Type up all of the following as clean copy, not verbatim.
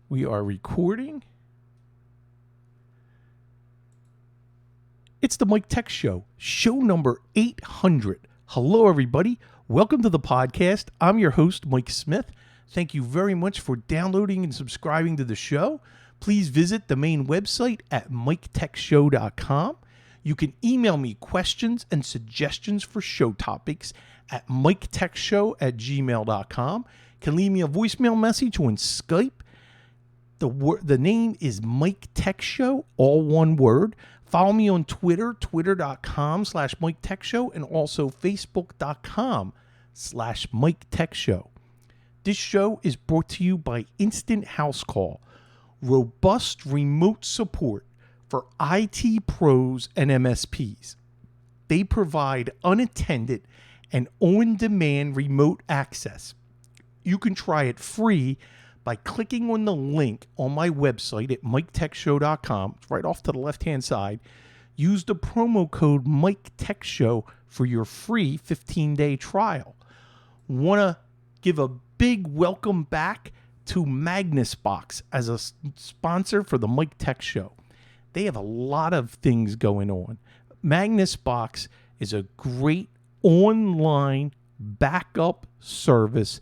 We are recording. It's the Mike Tech Show, show number 800. Hello, everybody. Welcome to the podcast. I'm your host, Mike Smith. Thank you very much for downloading and subscribing to the show. Please visit the main website at miketechshow.com. You can email me questions and suggestions for show topics at miketechshow@gmail.com. You can leave me a voicemail message on Skype. The name is Mike Tech Show, all one word. Follow me on Twitter, twitter.com/Mike Tech Show, and also facebook.com/Mike Tech Show. This show is brought to you by Instant House Call, robust remote support for IT pros and MSPs. They provide unattended and on-demand remote access. You can try it free by clicking on the link on my website at miketechshow.com. It's right off to the left-hand side. Use the promo code MikeTechShow for your free 15-day trial. Want to give a big welcome back to MagnusBox as a sponsor for the Mike Tech Show. They have a lot of things going on. MagnusBox is a great online backup service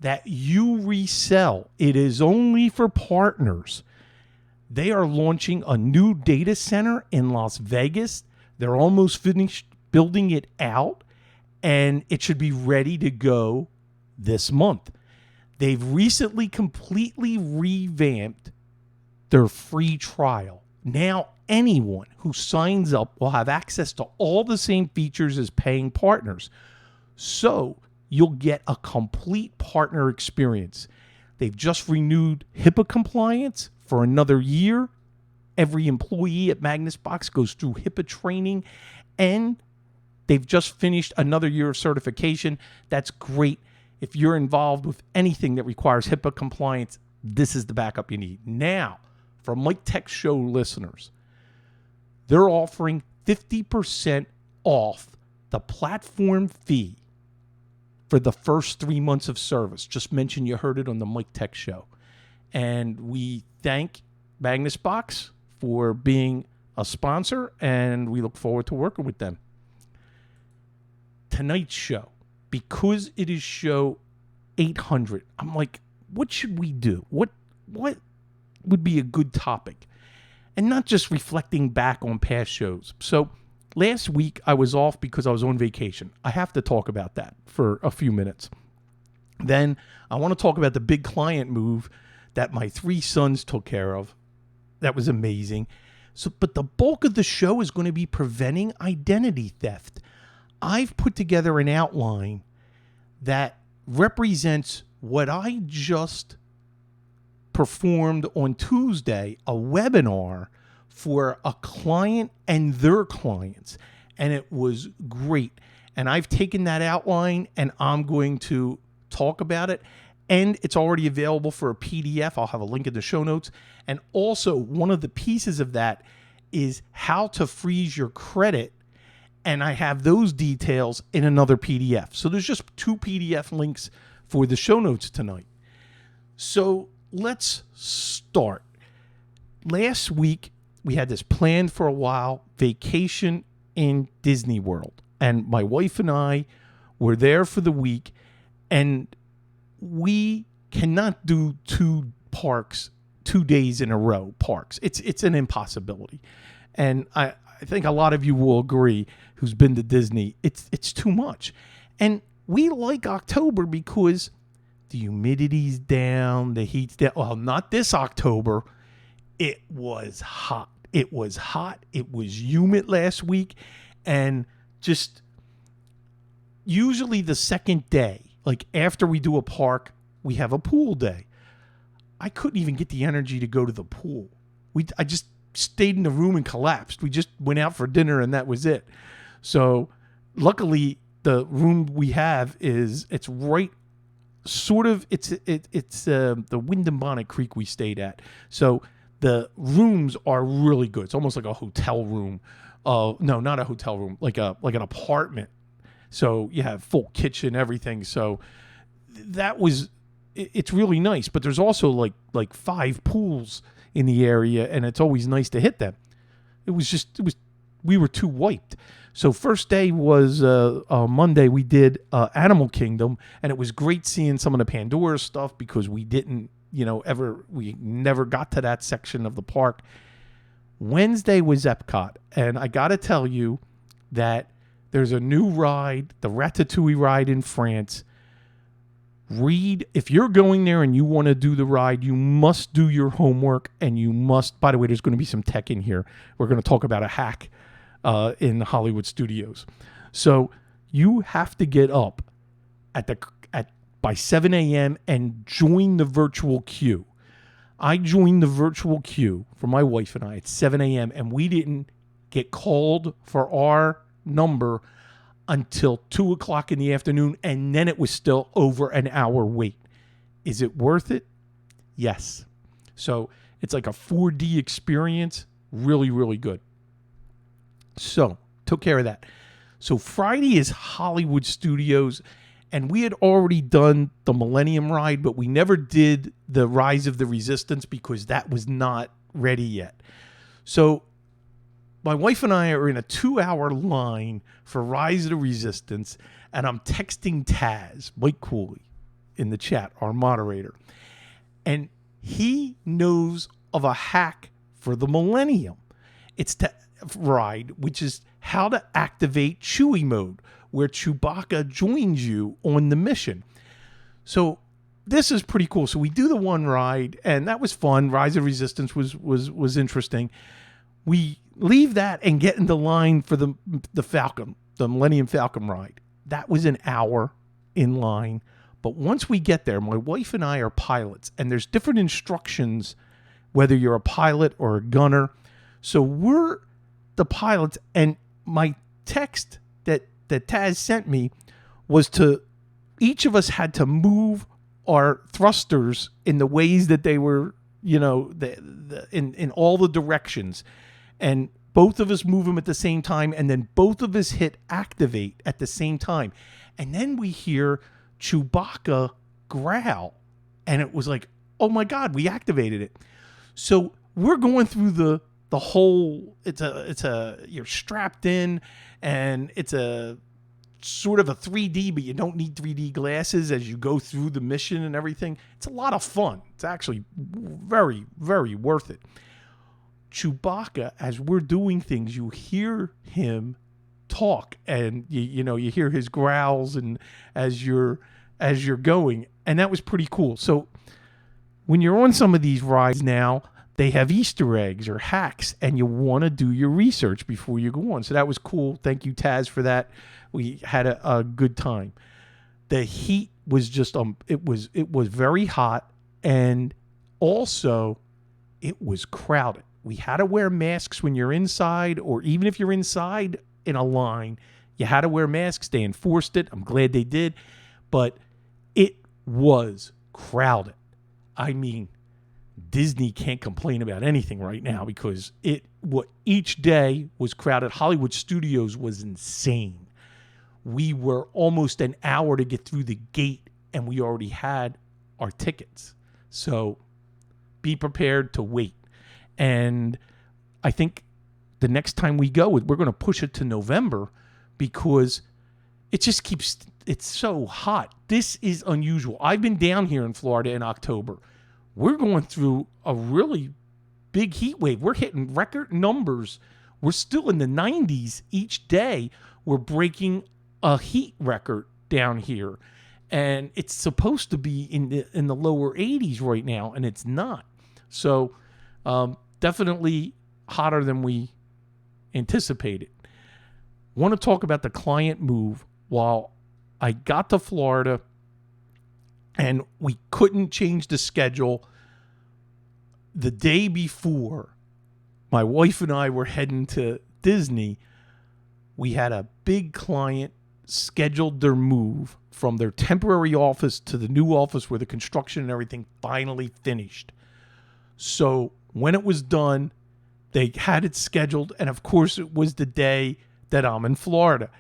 that you resell. It is only for partners. They are launching a new data center in Las Vegas. They're almost finished building it out, and it should be ready to go this month. They've recently completely revamped their free trial. Now anyone who signs up will have access to all the same features as paying partners. So you'll get a complete partner experience. They've just renewed HIPAA compliance for another year. Every employee at MagnusBox goes through HIPAA training, and they've just finished another year of certification. That's great. If you're involved with anything that requires HIPAA compliance, this is the backup you need. Now, for Mike Tech Show listeners, they're offering 50% off the platform fee for the first 3 months of service. Just mention you heard it on the Mike Tech Show. And we thank MagnusBox for being a sponsor, and we look forward to working with them. Tonight's show, because it is show 800, I'm like, what should we do? What would be a good topic? And not just reflecting back on past shows. So last week, I was off because I was on vacation. I have to talk about that for a few minutes. Then I want to talk about the big client move that my 3 sons took care of. That was amazing. But the bulk of the show is going to be preventing identity theft. I've put together an outline that represents what I just performed on Tuesday, a webinar for a client and their clients, and it was great. And I've taken that outline and I'm going to talk about it, and it's already available for a PDF. I'll have a link in the show notes. And also, one of the pieces of that is how to freeze your credit, and I have those details in another PDF. So there's just 2 PDF links for the show notes tonight. So let's start. Last week, we had this planned for a while, vacation in Disney World. And my wife and I were there for the week, and we cannot do 2 parks 2 days in a row, parks. It's an impossibility. And I think a lot of you will agree who's been to Disney, it's too much. And we like October because the humidity's down, the heat's down. Well, not this October. It was hot. It was hot. It was humid last week. And just usually the second day, like after we do a park, we have a pool day. I couldn't even get the energy to go to the pool. I just stayed in the room and collapsed. We just went out for dinner and that was it. So luckily the room we have it's right sort of, it's the Windham Creek we stayed at. So the rooms are really good. It's almost like a hotel room. No, not a hotel room, like an apartment. So you have full kitchen, everything. So that was it's really nice. But there's also like 5 pools in the area, and it's always nice to hit them. We were too wiped. So first day was Monday. We did Animal Kingdom, and it was great seeing some of the Pandora stuff because we didn't, we never got to that section of the park. Wednesday was Epcot, and I got to tell you that there's a new ride, the Ratatouille ride in France. If you're going there and you want to do the ride, you must do your homework, and you must, by the way, there's going to be some tech in here. We're going to talk about a hack in Hollywood Studios. So you have to get up by 7 a.m. and join the virtual queue. I joined the virtual queue for my wife and I at 7 a.m. and we didn't get called for our number until 2 o'clock in the afternoon, and then it was still over an hour wait. Is it worth it? Yes. So it's like a 4D experience. Really, really good. So took care of that. So Friday is Hollywood Studios, and we had already done the Millennium ride, but we never did the Rise of the Resistance because that was not ready yet. So my wife and I are in a 2-hour line for Rise of the Resistance, and I'm texting Taz, Mike Cooley, in the chat, our moderator. And he knows of a hack for the Millennium. It's the ride, which is how to activate Chewie mode, where Chewbacca joins you on the mission. So this is pretty cool. So we do the one ride, and that was fun. Rise of Resistance was interesting. We leave that and get in the line for the Falcon, the Millennium Falcon ride. That was an hour in line. But once we get there, my wife and I are pilots, and there's different instructions whether you're a pilot or a gunner. So we're the pilots, and my text that Taz sent me was to each of us had to move our thrusters in the ways that they were, in all the directions, and both of us move them at the same time, and then both of us hit activate at the same time, and then we hear Chewbacca growl, and it was like, oh my God, we activated it. So we're going through the whole, you're strapped in, and it's a sort of a 3D, but you don't need 3D glasses as you go through the mission and everything. It's a lot of fun. It's actually very, very worth it. Chewbacca, as we're doing things, you hear him talk, and you hear his growls, and as you're going, and that was pretty cool. So when you're on some of these rides now, they have Easter eggs or hacks, and you want to do your research before you go on. So that was cool. Thank you, Taz, for that. We had a good time. The heat was just it was very hot, and also it was crowded. We had to wear masks when you're inside, or even if you're inside in a line, you had to wear masks. They enforced it. I'm glad they did, but it was crowded. I mean, Disney can't complain about anything right now because each day was crowded. Hollywood Studios was insane. We were almost an hour to get through the gate, and we already had our tickets. So be prepared to wait. And I think the next time we go, we're going to push it to November because it just keeps, it's so hot. This is unusual. I've been down here in Florida in October. We're going through a really big heat wave. We're hitting record numbers. We're still in the 90s each day. We're breaking a heat record down here. And it's supposed to be in the lower 80s right now, and it's not. So definitely hotter than we anticipated. Want to talk about the client move. While I got to Florida and we couldn't change the schedule, the day before my wife and I were heading to Disney, we had a big client scheduled their move from their temporary office to the new office where the construction and everything finally finished. So when it was done, they had it scheduled, and of course it was the day that I'm in Florida.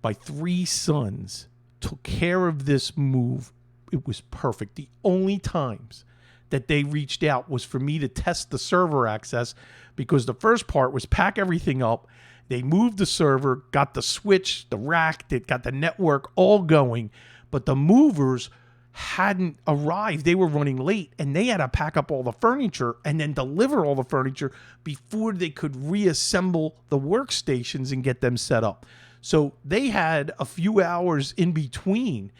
My 3 sons took care of this move it was perfect. The only times that they reached out was for me to test the server access, because the first part was pack everything up. They moved the server, got the switch, the rack, they got the network all going, but the movers hadn't arrived. They were running late, and they had to pack up all the furniture and then deliver all the furniture before they could reassemble the workstations and get them set up. So they had a few hours in between.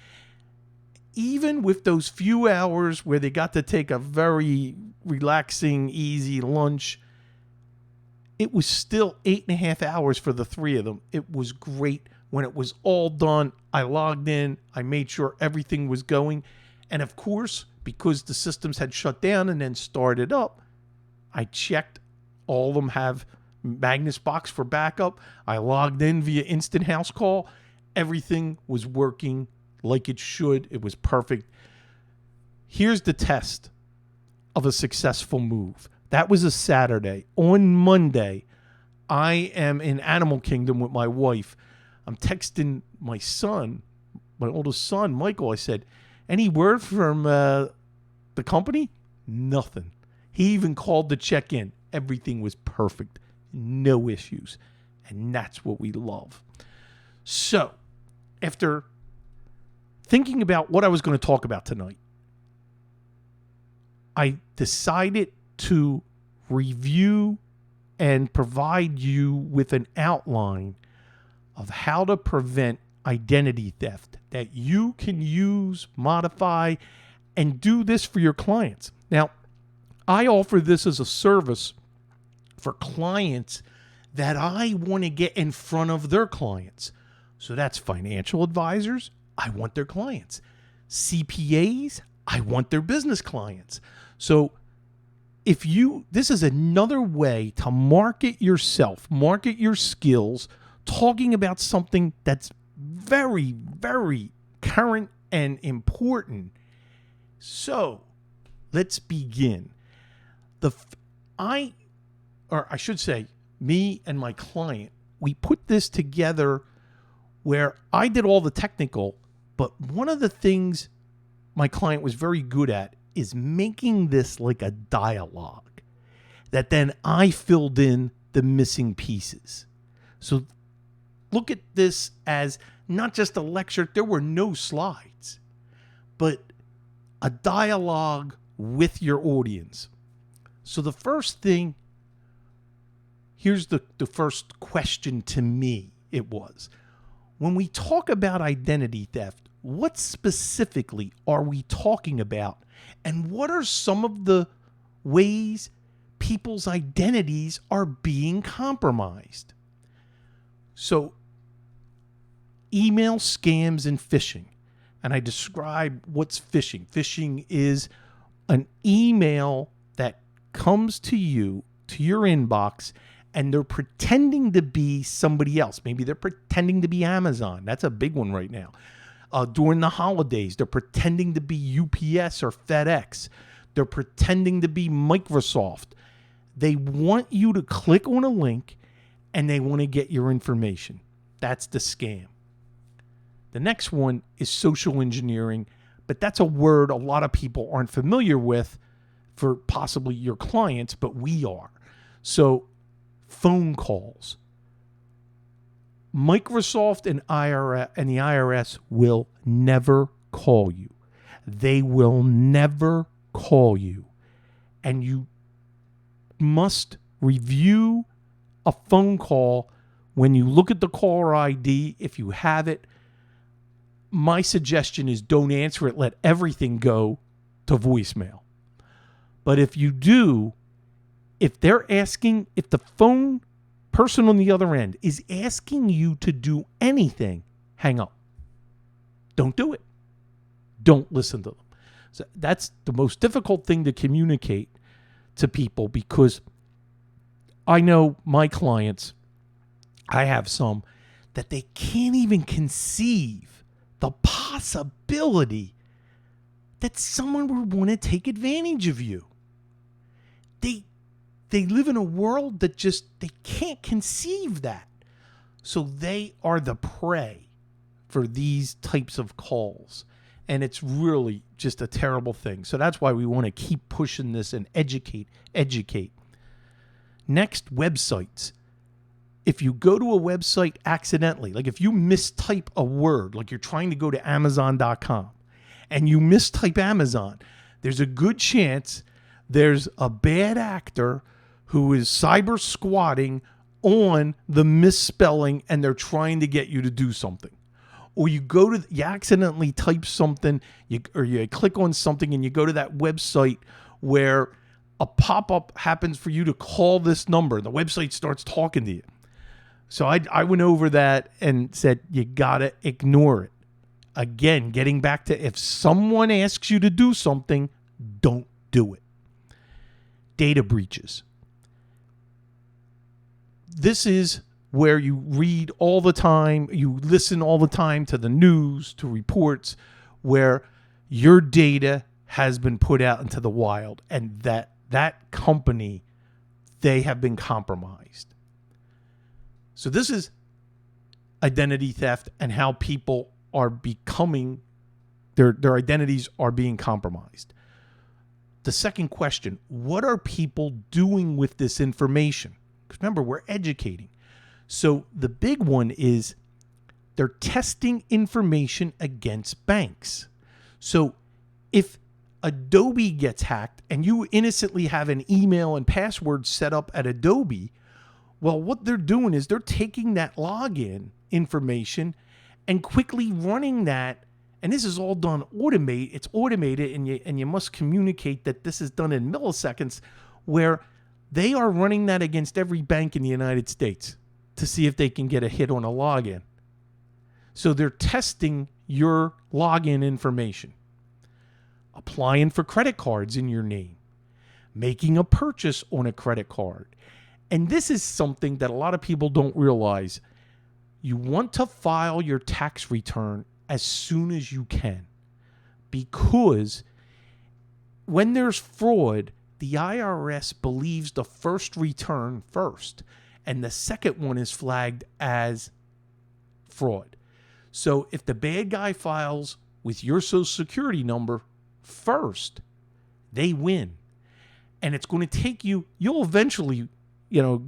Even with those few hours where they got to take a very relaxing, easy lunch, it was still 8.5 hours for the three of them. It was great. When it was all done, I logged in. I made sure everything was going. And of course, because the systems had shut down and then started up, I checked. All of them have Magnus Box for backup. I logged in via Instant House Call. Everything was working like it should. It was perfect. Here's the test of a successful move. That was a Saturday. On Monday, I am in Animal Kingdom with my wife. I'm texting my son, my oldest son, Michael. I said, any word from the company? Nothing. He even called to check in. Everything was perfect. No issues. And that's what we love. So, after thinking about what I was going to talk about tonight, I decided to review and provide you with an outline of how to prevent identity theft that you can use, modify, and do this for your clients. Now, I offer this as a service for clients that I want to get in front of their clients. So that's financial advisors. I want their clients. CPAs. I want their business clients. So this is another way to market yourself, market your skills, talking about something that's very, very current and important. So let's begin. Me and my client, we put this together where I did all the technical, but one of the things my client was very good at is making this like a dialogue that then I filled in the missing pieces. So look at this as not just a lecture. There were no slides, but a dialogue with your audience. So the first thing, here's the first question to me. It was, when we talk about identity theft, what specifically are we talking about? And what are some of the ways people's identities are being compromised? So, email scams and phishing. And I describe what's phishing. Phishing is an email that comes to you, to your inbox, and they're pretending to be somebody else. Maybe they're pretending to be Amazon. That's a big one right now. During the holidays, they're pretending to be UPS or FedEx. They're pretending to be Microsoft. They want you to click on a link and they want to get your information. That's the scam. The next one is social engineering, but that's a word a lot of people aren't familiar with for possibly your clients, but we are. So, phone calls. Microsoft and the IRS will never call you. They will never call you. And you must review a phone call when you look at the caller ID. If you have it, my suggestion is don't answer it. Let everything go to voicemail. But if you do, if the phone person on the other end is asking you to do anything, hang up. Don't do it. Don't listen to them. So that's the most difficult thing to communicate to people, because I know my clients, I have some, that they can't even conceive the possibility that someone would want to take advantage of you. They live in a world that they can't conceive that. So they are the prey for these types of calls. And it's really just a terrible thing. So that's why we want to keep pushing this and educate. Next, websites. If you go to a website accidentally, like if you mistype a word, like you're trying to go to Amazon.com and you mistype Amazon, there's a good chance there's a bad actor who is cyber squatting on the misspelling and they're trying to get you to do something. Or you accidentally type something, or you click on something and you go to that website where a pop-up happens for you to call this number. The website starts talking to you. So I went over that and said, you got to ignore it. Again, getting back to if someone asks you to do something, don't do it. Data breaches. This is where you read all the time, you listen all the time to the news, to reports where your data has been put out into the wild and that company, they have been compromised. So this is identity theft and how people are becoming, their identities are being compromised. The second question, what are people doing with this information? Because remember, we're educating. So the big one is they're testing information against banks. So if Adobe gets hacked and you innocently have an email and password set up at Adobe, well, what they're doing is they're taking that login information and quickly running that. And this is all done it's automated, and you must communicate that this is done in milliseconds, where they are running that against every bank in the United States to see if they can get a hit on a login. So they're testing your login information, applying for credit cards in your name, making a purchase on a credit card. And this is something that a lot of people don't realize. You want to file your tax return as soon as you can, because when there's fraud, the IRS believes the first return first, and the second one is flagged as fraud. So if the bad guy files with your social security number first, they win. And it's going to take you'll eventually,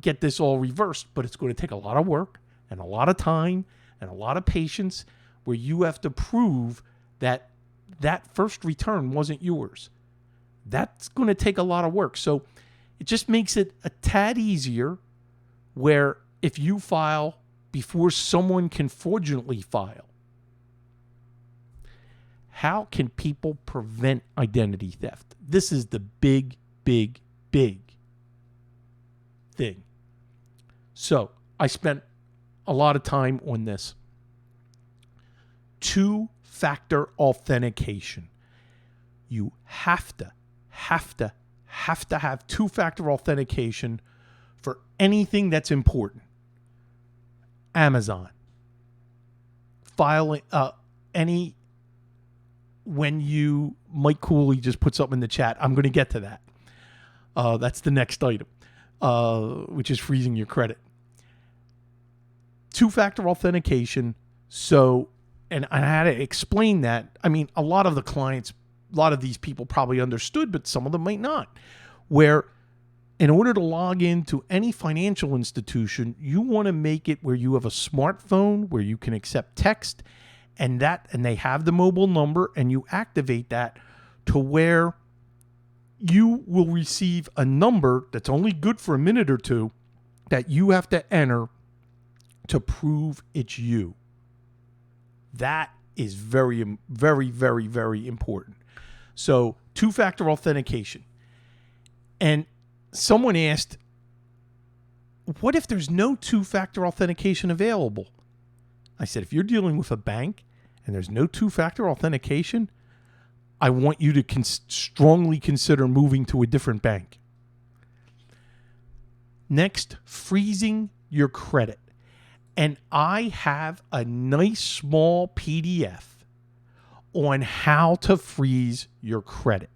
get this all reversed, but it's going to take a lot of work and a lot of time and a lot of patience, where you have to prove that that first return wasn't yours. That's going to take a lot of work. So it just makes it a tad easier, where if you file before someone can fraudulently file. How can people prevent identity theft? This is the big, big, big thing. So I spent a lot of time on this. Two-factor authentication. You have to have two-factor authentication for anything that's important. Amazon. Filing when Mike Cooley just put something in the chat. I'm going to get to that. That's the next item, which is freezing your credit. Two-factor authentication. So, and I had to explain that. I mean, a lot of the clients, a lot of these people probably understood, but some of them might not. Where in order to log into any financial institution, you want to make it where you have a smartphone where you can accept text, and they have the mobile number, and you activate that to where you will receive a number that's only good for a minute or two that you have to enter to prove it's you. That is very, very, very, very important. So two-factor authentication. And someone asked, what if there's no two-factor authentication available? I said, if you're dealing with a bank and there's no two-factor authentication, I want you to strongly consider moving to a different bank. Next, freezing your credit. And I have a nice small PDF on how to freeze your credit.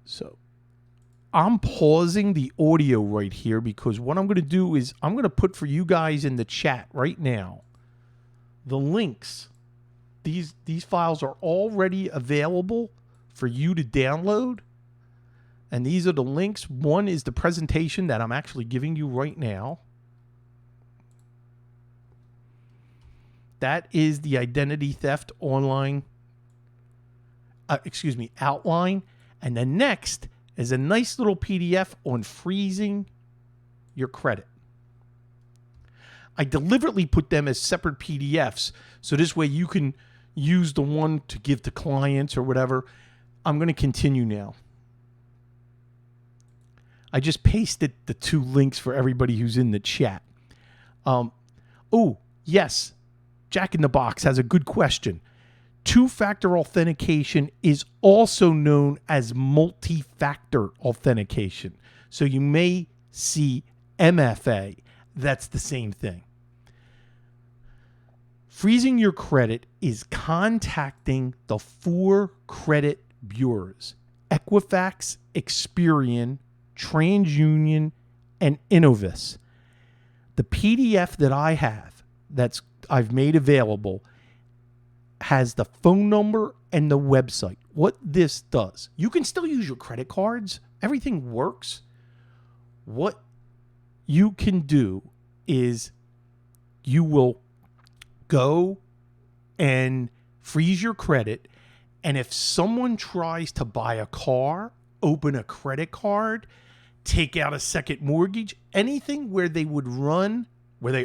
So I'm pausing the audio right here, because what I'm going to do is I'm going to put for you guys in the chat right now the links, these files are already available for you to download. And these are the links. One is the presentation that I'm actually giving you right now. That is the identity theft online, outline. And then next is a nice little PDF on freezing your credit. I deliberately put them as separate PDFs, so this way you can use the one to give to clients or whatever. I'm going to continue now. I just pasted the two links for everybody who's in the chat. Oh, yes. Jack in the Box has a good question. Two-factor authentication is also known as multi-factor authentication. So you may see MFA. That's the same thing. Freezing your credit is contacting the 4 credit bureaus: Equifax, Experian, TransUnion, and Innovis. The PDF that I have I've made available has the phone number and the website. What this does, you can still use your credit cards. Everything works. What you can do is you will go and freeze your credit. And if someone tries to buy a car, open a credit card, take out a second mortgage, anything where they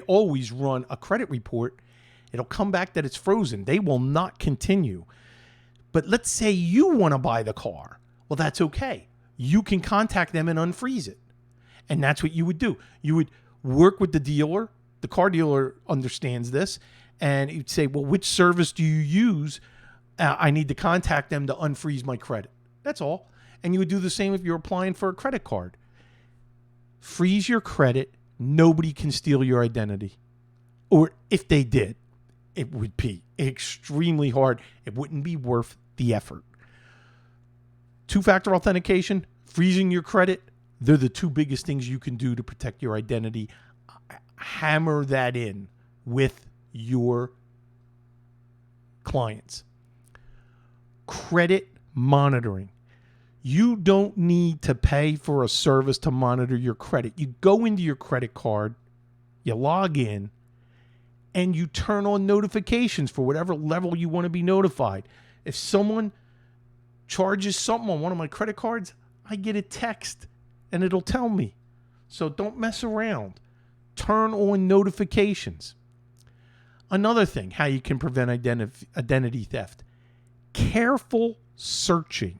always run a credit report, it'll come back that it's frozen. They will not continue. But let's say you want to buy the car. Well, that's okay. You can contact them and unfreeze it. And that's what you would do. You would work with the dealer. The car dealer understands this. And you'd say, well, which service do you use? I need to contact them to unfreeze my credit. That's all. And you would do the same if you're applying for a credit card. Freeze your credit. Nobody can steal your identity. Or if they did, it would be extremely hard. It wouldn't be worth the effort. Two-factor authentication, freezing your credit, they're the two biggest things you can do to protect your identity. Hammer that in with your clients. Credit monitoring. You don't need to pay for a service to monitor your credit. You go into your credit card, you log in, and you turn on notifications for whatever level you want to be notified. If someone charges something on one of my credit cards, I get a text and it'll tell me. So don't mess around. Turn on notifications. Another thing, how you can prevent identity theft. Careful searching.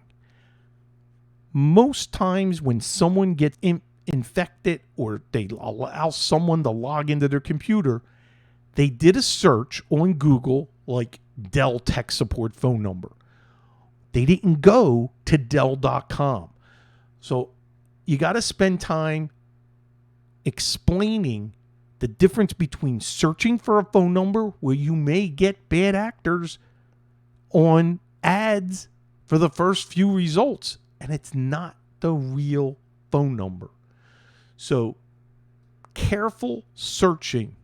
Most times when someone gets infected or they allow someone to log into their computer, they did a search on Google like Dell tech support phone number. They didn't go to Dell.com. So you got to spend time explaining the difference between searching for a phone number where you may get bad actors on ads for the first few results, and it's not the real phone number. So careful searching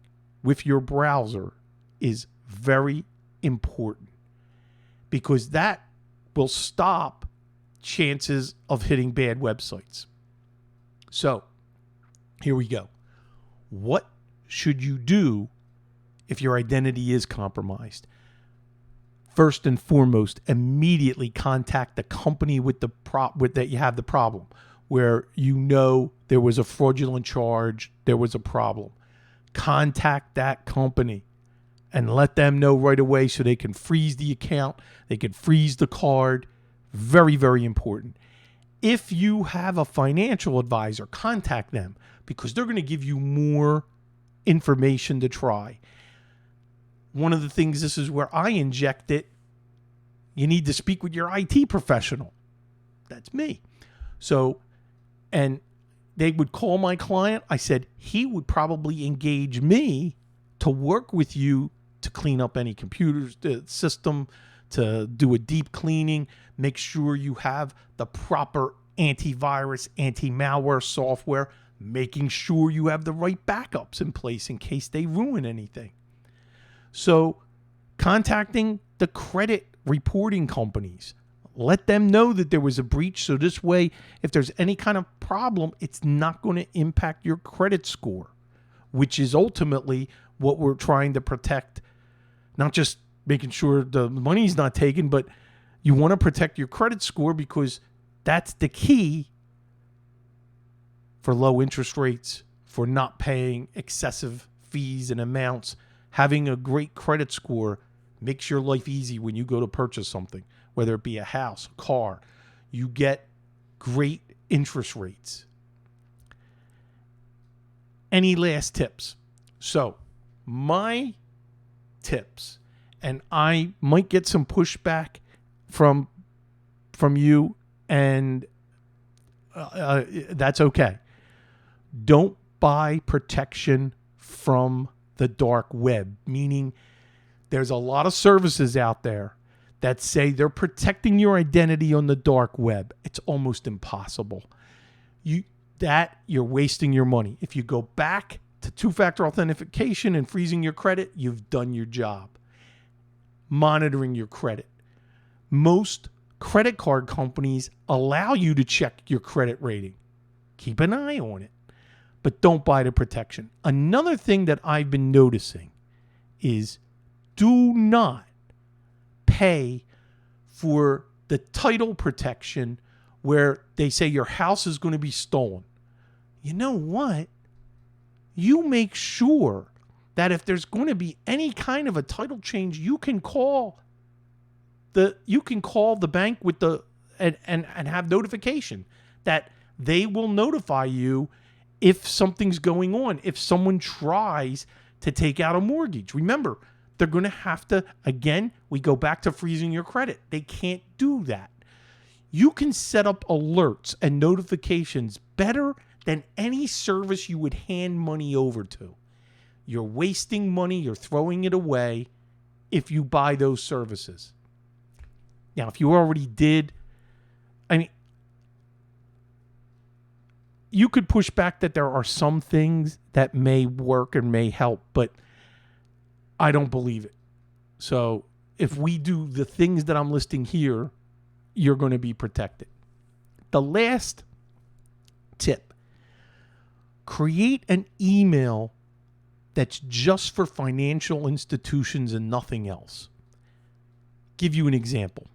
with your browser is very important because that will stop chances of hitting bad websites. So here we go. What should you do if your identity is compromised? First and foremost, immediately contact the company with that you have the problem, where you know there was a fraudulent charge, there was a problem. Contact that company and let them know right away so they can freeze the account, they can freeze the card. Very, very important. If you have a financial advisor, contact them because they're going to give you more information to try. One of the things, this is where I inject it, you need to speak with your IT professional. That's me. So, and they would call my client. I said, he would probably engage me to work with you to clean up any computers, the system, to do a deep cleaning, make sure you have the proper antivirus, anti-malware software, making sure you have the right backups in place in case they ruin anything. So Contacting the credit reporting companies. Let them know that there was a breach, so this way, if there's any kind of problem, it's not going to impact your credit score, which is ultimately what we're trying to protect. Not just making sure the money's not taken, but you want to protect your credit score because that's the key for low interest rates, for not paying excessive fees and amounts. Having a great credit score makes your life easy when you go to purchase something, whether it be a house, a car. You get great interest rates. Any last tips? So, my tips, and I might get some pushback from you, and that's okay. Don't buy protection from the dark web, meaning there's a lot of services out there that say they're protecting your identity on the dark web. It's almost impossible. You're wasting your money. If you go back to two-factor authentication and freezing your credit, you've done your job. Monitoring your credit. Most credit card companies allow you to check your credit rating. Keep an eye on it, but don't buy the protection. Another thing that I've been noticing is do not pay for the title protection where they say your house is going to be stolen. You know what? You make sure that if there's going to be any kind of a title change, you can call the bank with and have notification that they will notify you if something's going on, if someone tries to take out a mortgage. Remember, they're going to have to, again, we go back to freezing your credit. They can't do that. You can set up alerts and notifications better than any service you would hand money over to. You're wasting money, you're throwing it away if you buy those services. Now, if you already did, you could push back that there are some things that may work and may help, but I don't believe it. So if we do the things that I'm listing here, you're going to be protected. The last tip, create an email that's just for financial institutions and nothing else. Give you an example.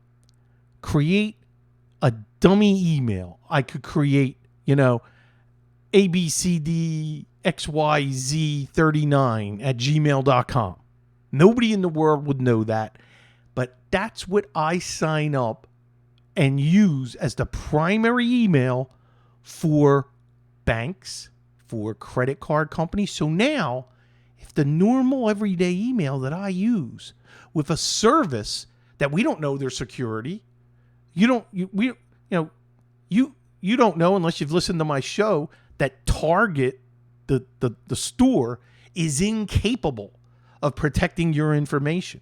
Create a dummy email. I could create, abcdxyz39@gmail.com. Nobody in the world would know that, but that's what I sign up and use as the primary email for banks, for credit card companies. So now, if the normal everyday email that I use with a service that we don't know their security, you don't know unless you've listened to my show that Target, the store, is incapable of protecting your information.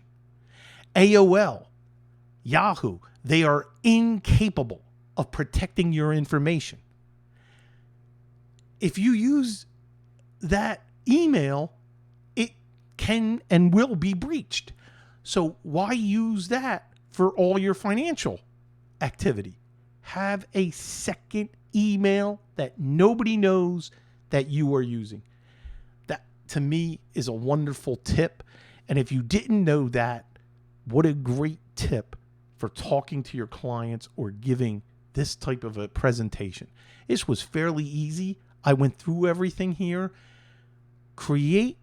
AOL, Yahoo, they are incapable of protecting your information. If you use that email, it can and will be breached. So why use that for all your financial activity? Have a second email that nobody knows that you are using. That, to me, is a wonderful tip. And if you didn't know that, what a great tip for talking to your clients or giving this type of a presentation. This was fairly easy. I went through everything here. Create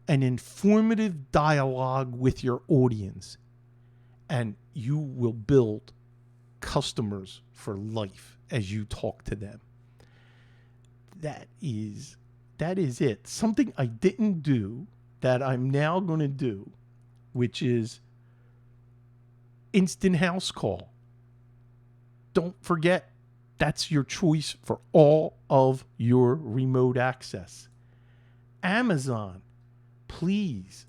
an informative dialogue with your audience, and you will build customers for life as you talk to them. That is it. Something I didn't do that I'm now going to do, which is instant house call. Don't forget, that's your choice for all of your remote access. Amazon, please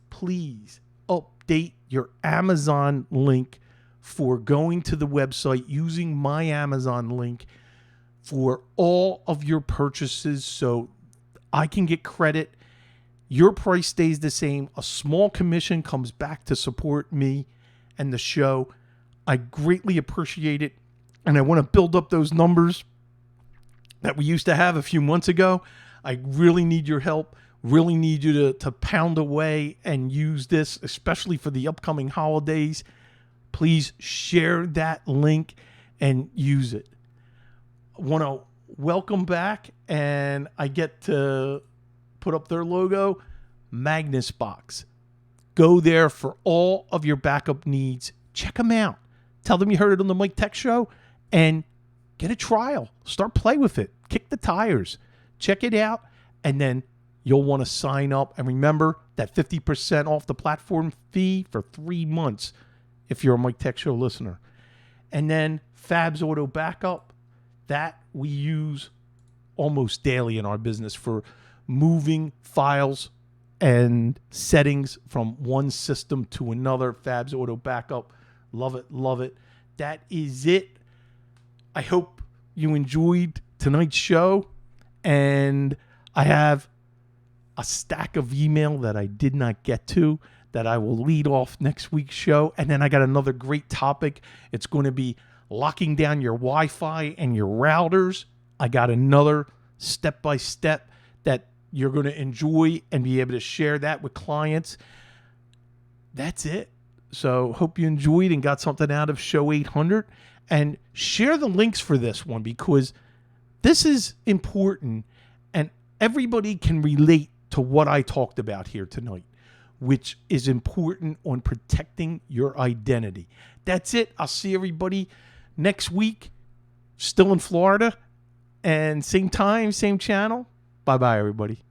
update your Amazon link for going to the website using my Amazon link for all of your purchases so I can get credit. Your price stays the same. A small commission comes back to support me and the show. I greatly appreciate it. And I want to build up those numbers that we used to have a few months ago. I really need your help. Really need you to pound away and use this, especially for the upcoming holidays. Please share that link and use it. I want to welcome back, and I get to put up their logo, Magnus Box. Go there for all of your backup needs. Check them out. Tell them you heard it on the Mike Tech Show, and get a trial. Start play with it. Kick the tires. Check it out, and then you'll want to sign up. And remember that 50% off the platform fee for 3 months if you're a Mike Tech Show listener. And then Fabs Auto Backup, that we use almost daily in our business for moving files and settings from one system to another. Fabs Auto Backup. Love it, love it. That is it. I hope you enjoyed tonight's show. And I have a stack of email that I did not get to that I will lead off next week's show. And then I got another great topic. It's going to be locking down your Wi-Fi and your routers. I got another step-by-step that you're going to enjoy and be able to share that with clients. That's it. So hope you enjoyed and got something out of show 800. And share the links for this one, because this is important and everybody can relate to what I talked about here tonight, which is important on protecting your identity. That's it. I'll see everybody next week, still in Florida, and same time, same channel. Bye-bye, everybody.